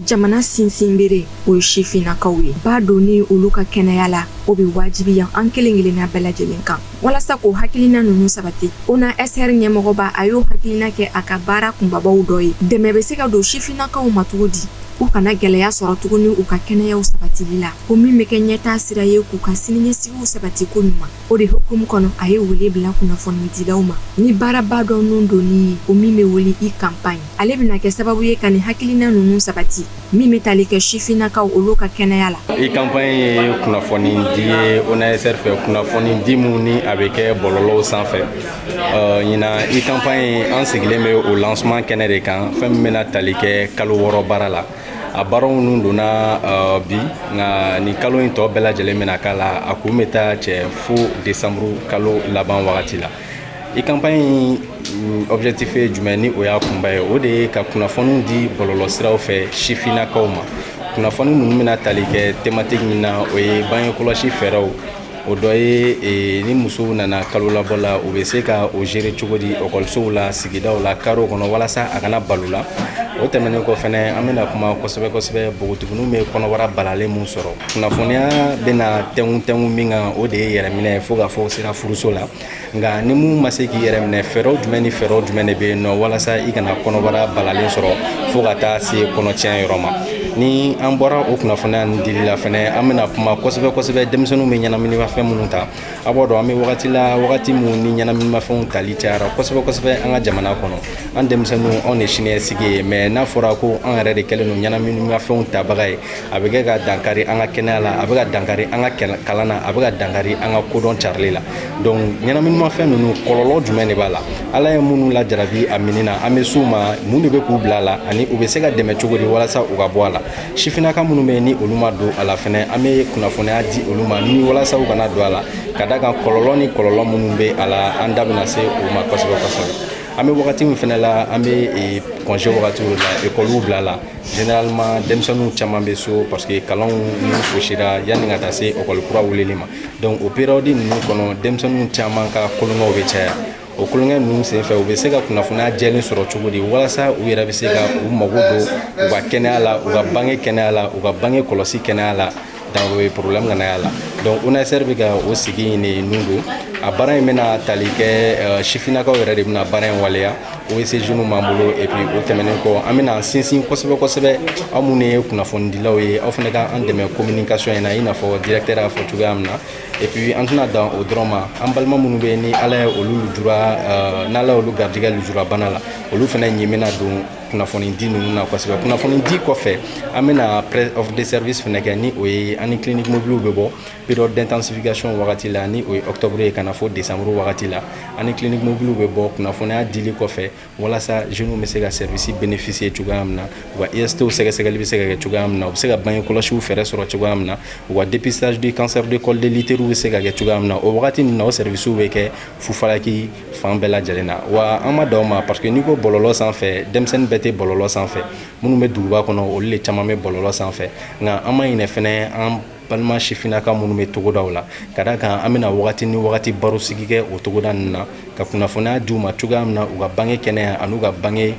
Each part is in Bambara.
jamana sinsinbere o ye sifinnakaw ye. Ba don ni olu ka kɛnɛya la o be wajibiya an kelen-kelenna bɛɛ lajɛlen kan. Walasa k'o hakilina nunu sabati, ONASR ɲɛmɔgɔba a y'o hakilina kɛ a ka baara kunbabaw dɔ ye. Dɛmɛ be se ka don sifinnakaw ma cogo di u kana gɛlɛya sɔrɔ tuguni u ka kɛnɛyaw sabatili la. Ko min be kɛ ɲɛtaa sira ye k'u ka siniɲɛsigiw sabati ko ɲuman. O de hukumu kɔnɔ a ye wele bila kunnafonidilaw ma. Ni baaraba dɔ nun donni ye o min be wele i campagne. Ale bena kɛ sababu ye ka ni hakilina nunu sabati min be tali kɛ sifinnakaw olu ka kɛnɛya la. I campagne ye kunnafoni di ye ONASR fɛ kunnafoni di mun ni a be kɛ bɔlɔlɔw sanfɛ. Ɲina i campagne an sigilen be o lancement kɛnɛ de kan fɛn min bena tali kɛ kalo 6 baara la. A baaraw nun donna bi nka ni kalo in tɔ bɛɛ lajɛlen bena k'a la a kun bɛ taa cɛ fo décembre kalo laban wagati la. I campagne objectif ye jumɛn ni o y'a kunba ye o de ye ka kunnafoniw di bɔlɔlɔ siraw fɛ sifinnakaw ma. Kunnafoni ninnu bena tali kɛ thématique min na o ye bange kɔlɔsi fɛɛrɛw. O dɔ ye ni musow nana kalo labɔ la u bɛ se ka o gérer cogo di écolisow la sigidaw la carreau kɔnɔ walasa a kana balo la. O tɛmɛnen kɔ fɛnɛ an bɛna kuma kosɛbɛ bogotigininw bɛ kɔnɔbara balalen mun sɔrɔ. Kunnafoniya bɛna tɛngu min kan o de ye yɛrɛminɛ fo ka fɔ sera furuso la. Nka ni mun ma se k'i yɛrɛ minɛ fɛɛrɛw jumɛn ni fɛɛrɛw jumɛn de bɛ yen nɔ walasa i kana kɔnɔbara balalen sɔrɔ fo ka taa se kɔnɔtiɲɛ yɔrɔ ma. Ni an bɔra o kunnafoniya nin dili la fɛnɛ an bɛna kuma kosɛbɛ denmisɛnninw bɛ ɲɛnaminimafɛn minnu ta. A b'o dɔn an bɛ wagati mun ni ɲɛnaminimafɛnw tali cayara kosɛbɛ an ka jamana kɔnɔ. An denmisɛnninw anw de siniɲɛsigi ye mais n'a fɔra ko an yɛrɛ de kɛlen don ɲɛnaminimafɛnw tabaga ye a bɛ kɛ ka dankari an ka kɛnɛya la a bɛ ka dankari an ka kalan na a bɛ ka dankari an ka kodɔn carili la. Donc ɲɛnaminimafɛn ninnu kɔlɔlɔ jumɛn de b'a la ala ye minnu lajarabi a minina an bɛ s'u ma mun de bɛ k'u bila a la ani u bɛ se ka dɛmɛ cogo di walasa u ka bɔ a la. Sifinnaka minnu bɛ ni olu ma don a la fɛnɛ an bɛ kunnafoniya di olu ma ni walasa u kana don a la ka da kan kɔlɔlɔ ni kɔlɔlɔ minnu bɛ a la an da bɛna se u ma kosɛbɛ. An bɛ wagati min fɛnɛ la an bɛ congé wagatiw la écoliw bila la généralement denmisɛnninw caman bɛ so parce que kalanw ni fosira yanni ka taa se école kura wulili ma. Donc o période ninnu kɔnɔ denmisɛnninw caman ka kolonkɛw bɛ caya. O kolonkɛ ninnu senfɛ u bɛ se ka kunnafoniya jɛlen sɔrɔ cogo di walasa u yɛrɛ bɛ se ka u mago don u ka kɛnɛya la u ka bange kɛnɛya la u ka bange kɔlɔsi kɛnɛya la dans le problème kana y'a la. Donc ONASR bɛ ka o sigi in de nun don a baara in bɛna tali kɛ sifinnakaw yɛrɛ de bɛna baara in waleya OSG jeunes b'an bolo et puis o tɛmɛnen kɔ an bɛna sinsin kosɛbɛ aw minnu ye kunnafonidilaw ye aw fana ka an dɛmɛ communication in na i n'a fɔ directeur y'a fɔ cogoya min na et puis an tɛna dan o dɔrɔn ma an balima minnu bɛ ni ala ye olu lujura n'ala ye olu garijɛgɛ lujura bana la olu fana ɲɛ bɛna don kunnafoni di ninnu na kosɛbɛ. Kunnafoni di kɔfɛ an bɛna offre de service fɛnɛ kɛ ni o ye an ni clinique mobiliw bɛ bɔ période d'intensification wagati la ni o ye octobre ye ka na fɔ décembre wagati la an ni clinique mobiliw bɛ bɔ kunnafoniya dili kɔfɛ walasa jeunes bɛ se ka service bénéficier cogoya min na u ka IST sɛgɛsɛgɛli bɛ se ka kɛ cogoya min na u bɛ se ka bange kɔlɔsiw fɛɛrɛ sɔrɔ cogoya min na u ka dépistage du cancer du col de l'utérus bɛ se ka kɛ cogoya min na o wagati ninnu na o service bɛ kɛ Fufalaki fan bɛɛ lajɛlen na. Wa an ma dan o ma parce que n'i ko bɔlɔlɔ sanfɛ denmisɛnnin bɛɛ tɛ bɔlɔlɔ sanfɛ minnu bɛ duguba kɔnɔ olu de caman bɛ bɔlɔlɔ sanfɛ nka an ma ɲinɛ fɛnɛ an balima sifinnaka minnu bɛ togodaw la ka da kan an bɛna wagati ni wagati baro sigi kɛ o togoda ninnu na ka kunnafoniya di u ma cogoya min na u ka bange kɛnɛya an'u ka bange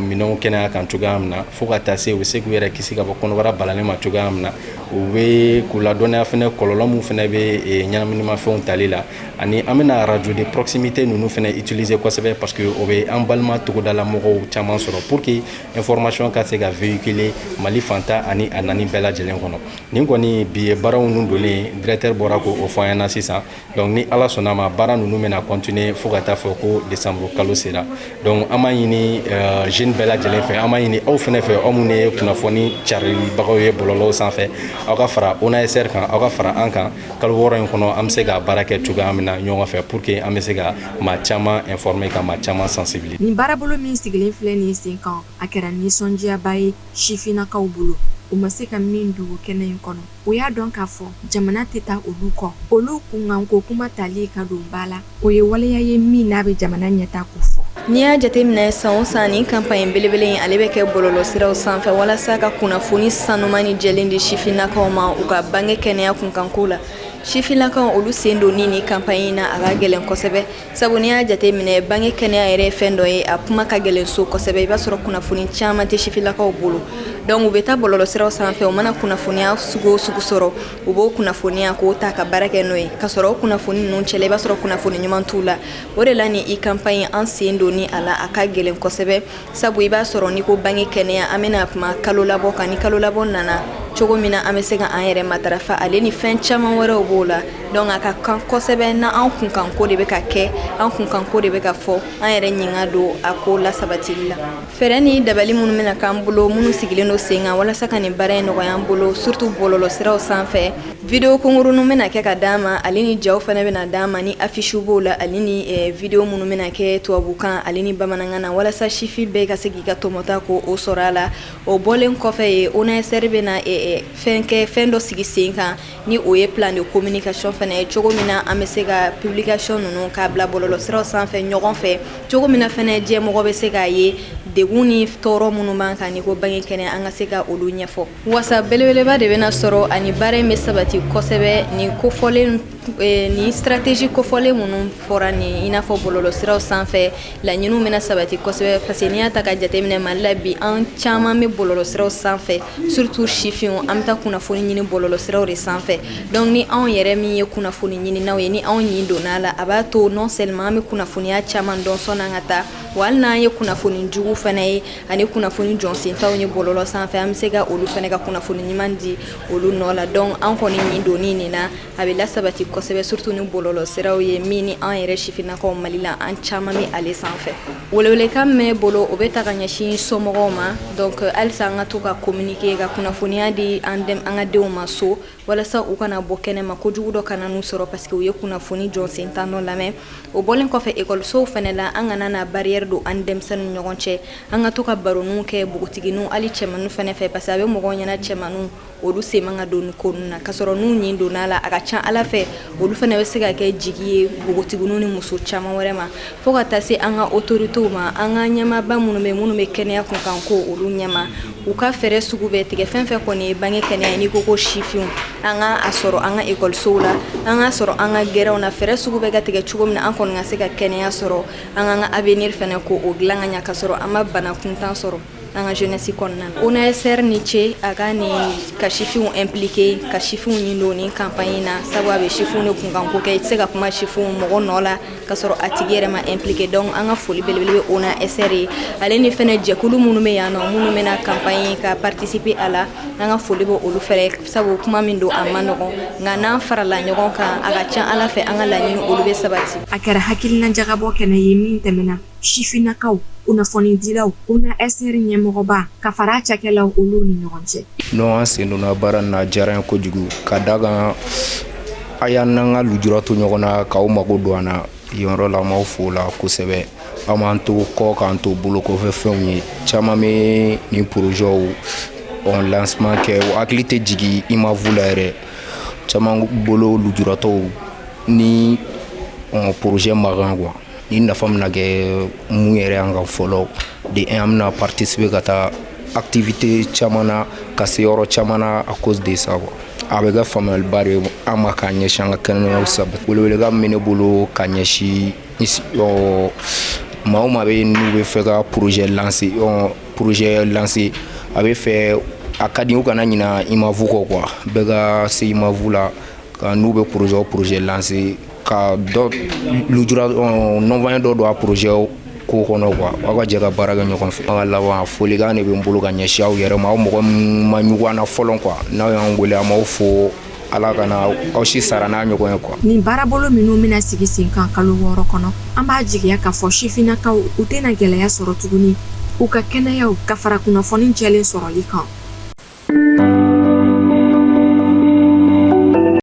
minɛnw kɛnɛya kan cogoya min na fo ka taa se u bɛ se k'u yɛrɛ kisi ka bɔ kɔnɔbara balalen ma cogoya min na u bɛ k'u ladɔnniya fɛnɛ kɔlɔlɔ min fɛnɛ bɛ ɲɛnaminimafɛnw tali la ani an bɛna radio de proximité ninnu fɛnɛ utiliser kosɛbɛ parce que o bɛ an balima togodala mɔgɔw caman sɔrɔ pour que information ka se ka véhiculer Mali fanta ani a naani bɛɛ lajɛlen kɔnɔ. Nin kɔni bi ye baaraw ninnu donnen directeur bɔra k'o fɔ an ɲɛna sisan donc ni ala sɔnna ma baara ninnu bɛna continuer fo ka taa fɔ ko décembre kalo sera. Donc an b'a ɲini jeune bɛɛ lajɛlen fɛ an b'a ɲini aw fɛnɛ fɛ aw minnu ye kunnafoni caribagaw ye bɔlɔlɔw sanfɛ aw ka fara ONASR kan aw ka fara an kan kalo 6 in kɔnɔ an bɛ se ka baara kɛ cogoya min na ɲɔgɔn fɛ pour que an bɛ se ka maa caman informer ka maa caman sensibiliser. Nin baarabolo min sigilen filɛ nin sen kan a kɛra nisɔndiyaba ye sifinnakaw bolo u ma se ka min dogo kɛnɛ in kɔnɔ o y'a dɔn k'a fɔ jamana tɛ taa olu kɔ olu kunkan ko kuma tali ka don ba la o ye waleya ye min n'a bɛ jamana ɲɛtaa ko fɔ. N'i y'a jateminɛ san o san nin campagne belebele in ale bɛ kɛ bɔlɔlɔ siraw sanfɛ walasa ka kunnafoni sanuman ni jɛlen di sifinnakaw ma u ka bange kɛnɛya kunkanko la Sifinlakaw olu sen don ni campagne na a ka gɛlɛn kosɛbɛ sabu n'i y'a jate minɛ bange kɛnɛya yɛrɛ fɛn dɔ ye a kuma ka gɛlɛn so kosɛbɛ i b'a sɔrɔ kunnafoni caman tɛ sifinlakaw bolo donc u bɛ taa bɔlɔlɔsiraw sanfɛ u mana kunnafoniya sugu o sugu sɔrɔ u b'o kunnafoniya k'o ta ka baara kɛ n'o ye ka sɔrɔ o kunnafoni ninnu cɛla i b'a sɔrɔ kunnafoni ɲuman t'u la o de la ni i campagne an sen don ni a la a ka gɛlɛn kosɛbɛ sabu i b'a sɔrɔ ni ko bange kɛnɛya an bɛna kuma kalo labɔ kan ni kalo labɔ nana cogo min na an bɛ se ka an yɛrɛ matarafa ale ni fɛn caman wɛrɛw b'o la donc a ka kan kosɛbɛ na an kunkanko de bɛ ka kɛ an kunkanko de bɛ ka fɔ an yɛrɛ ɲinga don a ko lasabatili la fɛɛrɛ ni dabali minnu bɛna k'an bolo minnu sigilen don sen kan walasa ka nin baara in nɔgɔya an bolo surtout bɔlɔlɔsiraw sanfɛ video kunkuruninw bɛna kɛ ka d'an ma ale ni jaw fana bɛna d'an ma ni affiche b'o la ale ni video minnu bɛna kɛ tubabukan ale ni bamanankan na walasa sifi bɛɛ ka se k'i ka tɔmɔta ko o sɔrɔ a la o bɔlen kɔfɛ ye ONASR bɛna fɛn dɔ sigi sen kan ni o ye plan de communication fana ye cogo min na an bɛ se ka publication ninnu k'a bila bɔlɔlɔsiraw sanfɛ ɲɔgɔn fɛ cogo min na fana diɲɛmɔgɔ bɛ se k'a ye degun ni tɔɔrɔ minnu b'an kan ni ko bange kɛnɛ an ka se ka olu ɲɛfɔ wasa belebeleba de bɛna sɔrɔ ani baara in bɛ sabati kosɛbɛ ni kofɔlen ni stratégie kofɔlen minnu fɔra ni i n'a fɔ bɔlɔlɔsiraw sanfɛ laɲiniw bɛna sabati kosɛbɛ parce que n'i y'a ta ka jateminɛ Mali la bi an caman bɛ bɔlɔlɔsiraw sanfɛ surtout sifinw an bɛ taa kunnafoni ɲini bɔlɔlɔsiraw de sanfɛ donc ni anw yɛrɛ min ye kunnafoni ɲininaw ye ni anw ɲin donna la a b'a to non seulement an bɛ kunnafoniya caman dɔn sɔnni an ka taa wa hali n'an ye kunnafoni jugu fana ye ani kunnafoni jɔnsentaw ye bɔlɔlɔ sanfɛ an bɛ se ka olu fana ka kunnafoni ɲuman di olu nɔ la donc an kɔni ɲin donni nin na a bɛ lasabati kosɛbɛ surtout ni bɔlɔlɔsiraw ye min ni an yɛrɛ sifinnakaw Mali la an caman bɛ ale sanfɛ welewelekan min bɛ bolo o bɛ ta ka ɲɛsin somɔgɔw ma donc halisa an ka to ka communiquer ka kunnafoniya di an ka denw ma so walasa u kana bɔ kɛnɛma kojugu dɔ kana n'u sɔrɔ parce que u ye kunnafoni jɔnsentan dɔ lamɛn o bɔlen kɔfɛ ekɔlisow fana la an kana na barrière don an denmisɛnninw ɲɔgɔn cɛ an ka to ka baroninw kɛ bogotigininw hali cɛmaninw fana fɛ parce que a bɛ mɔgɔw ɲɛna cɛmaninw olu sen man ka don ni ko ninnu na ka sɔrɔ n'u ɲin donna la a ka ca ala fɛ olu fana bɛ se ka kɛ jigi ye bogotigininw ni muso caman wɛrɛ ma fo ka taa se an ka autoritéw ma an ka ɲɛmaaba minnu bɛ kɛnɛya kunkan ko olu ɲɛma u ka fɛɛrɛ sugu bɛɛ tigɛ fɛn fɛn kɔni ye bange kɛnɛya n'i ko ko sifinw an ka a sɔrɔ an ka ekɔlisow la an ka sɔrɔ an ka gɛrɛnw na fɛɛrɛ sugu bɛɛ ka tigɛ cogo min na an kɔni ka se ka kɛnɛya sɔrɔ an k'an ka avenir fana ko o dilan ka ɲɛ ka sɔrɔ an ma bana kuntan sɔrɔ an ka jeunesse kɔnɔna na ONASR ni ce a ka ni ka sifinw impliqué ka sifinw ɲin don ni campagne na sabu a bɛ sifinw de kunkanko kɛ i tɛ se ka kuma sifinw mɔgɔ nɔ la ka sɔrɔ a tigi yɛrɛ ma impliqué donc an ka foli belebele bɛ ONASR ye ale ni fɛnɛ jɛkulu minnu bɛ yan nɔ minnu bɛna campagne ka participer a la an ka foli bɛ olu fɛrɛ sabu kuma min don a ma nɔgɔn nka n'an farala ɲɔgɔn kan a ka ca ala fɛ an ka laɲini olu bɛ sabati a kɛra hakilina jagabɔ kɛnɛ ye min tɛmɛna sifinnakaw kunnafonidilaw ONASR ɲɛmɔgɔba ka fara cakɛlaw olu ni ɲɔgɔn cɛ non an sen donna baara na diyara n kojugu ka da kan a y'an n'an ka lujura to ɲɔgɔn na k'aw mago don an na yen yɔrɔ la an b'aw fo la kosɛbɛ an b'an to kɔ k'an to bolokɔfɛ fɛnw ye caman bɛ nin projɛw lancement kɛ o hakili tɛ jigin IMAV la yɛrɛ caman bolo lujuratɔw ni projet makan quoi ni nafa mina kɛ mun yɛrɛ an ka fɔlɔ de an bɛna participer ka taa activité caman na ka se yɔrɔ caman na à cause de ça quoi a bɛ kɛ faamuyaliba de an ma k'a ɲɛsin an ka kɛnɛyaw sabati welewelekan min bɛ ne bolo ka ɲɛsin maa o maa bɛ n'u bɛ fɛ ka projet lancer a bɛ fɛ a ka di u kana ɲina IMAV kɔ quoi bɛɛ ka se IMAV la ka n'u bɛ projet lancer ka dɔ lujura non-voyant dɔ don a projet ko kɔnɔ quoi aw ka jɛ ka baara kɛ ɲɔgɔn fɛ an ka laban folikan de bɛ n bolo ka ɲɛsin aw yɛrɛ ma aw mɔgɔ min ma ɲugu an na fɔlɔ quoi n'aw y'an wele an b'aw fo ala kana aw si sara n'a ɲɔgɔn ye quoi nin baarabolo minnu bɛna sigi sen kan kalo 6 kɔnɔ an b'a jigiya k'a fɔ sifinnakaw u tɛna gɛlɛya sɔrɔ tuguni u ka kɛnɛyaw ka fara kunnafoni jɛlen sɔrɔli kan